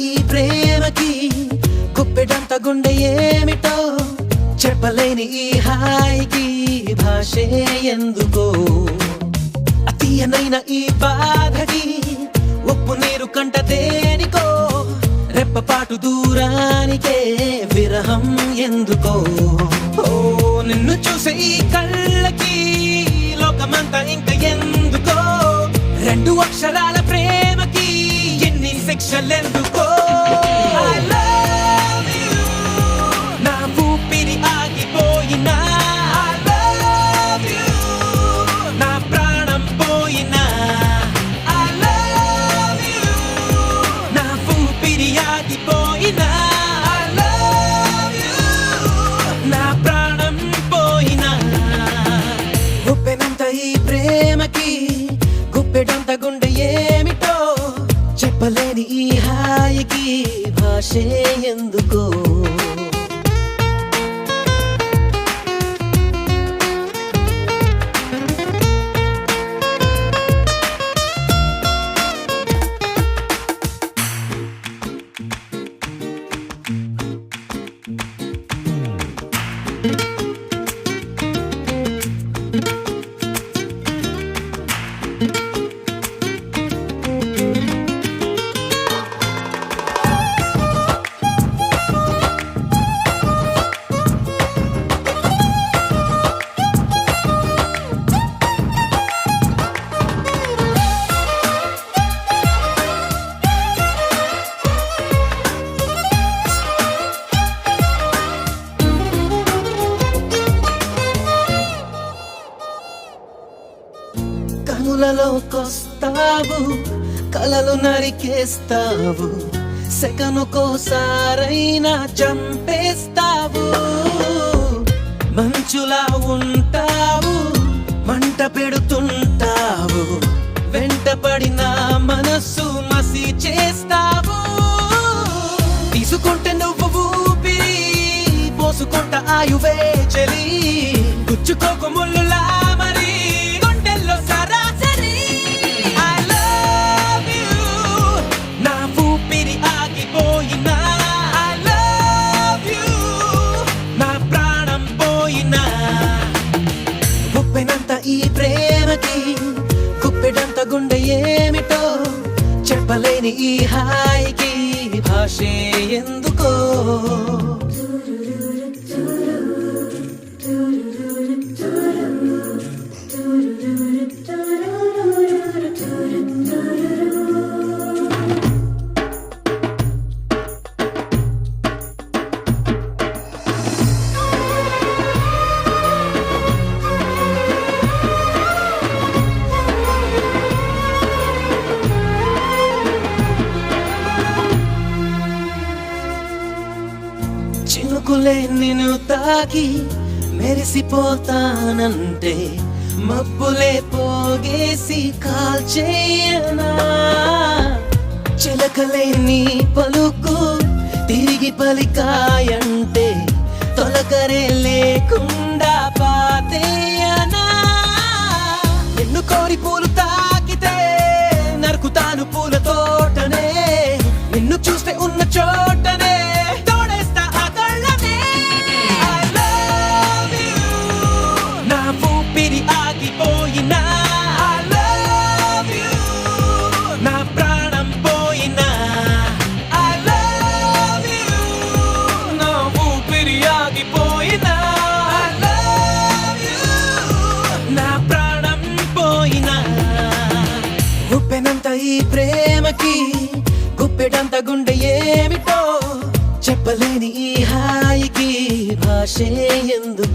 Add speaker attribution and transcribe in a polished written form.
Speaker 1: ఈ ప్రేమకి గుప్పెడంత గుండె ఏమిటో చెప్పలేని ఈ హాయికి భాషే ఎందుకో అతీయనైన ఈ బాధకి ఉప్పు నీరు కంట దేనికో రెప్పపాటు దూరానికే విరహం ఎందుకో ఓ నిన్ను చూసే ఈ కళ్ళకి లోకమంతా ఇంకా ఎందుకో రెండు అక్షరాల ప్రేమకి ఎన్ని శిక్షలెందుకో I love you నా ఊపిరి ఆగిపోయినా I love you నా ప్రాణం పోయినా I love you నా ఊపిరి ఆగిపోయినా I love you నా ప్రాణం పోయినా ఉప్పెనంత ఈ ప్రేమకి గుప్పెడంత గుండె ఏమిటో చెప్పలేని ఈ హాయికి భాషే ఎందుకో కనులలోకొస్తావు కలలు నరికేస్తావు సెకనుకోసారైనా చంపేస్తావు మంచులా ఉంటావు మంట పెడుతుంటావు వెంటపడిన మనస్సు మసి చేస్తావు తీసుకుంటే నువ్వు ఊపిరి పోసుకుంట ఆయువే చలి గుచ్చుకోకు ముళ్ళులా మరి ఈ ప్రేమకి గుప్పెడంత గుండె ఏమిటో చెప్పలేని ఈ హాయికి భాషే ఎందుకో చినుకులే నిన్ను తాకి మెరిసిపోతానంటే మబ్బులే పోగేసి కాల్చేయనా చిలకలే నీ పలుకు తిరిగి పలికాయంటే తొలకరే లేకుండా పాతేయనా నిన్ను కోరి పూలు తాకితే నరుకుతాను పూల తోటనే నిన్ను చూస్తే ఉన్న చోటనే ఈ ప్రేమకి గుప్పెడంత గుండె ఏమిటో చెప్పలేని ఈ హాయికి భాషే ఎందుకో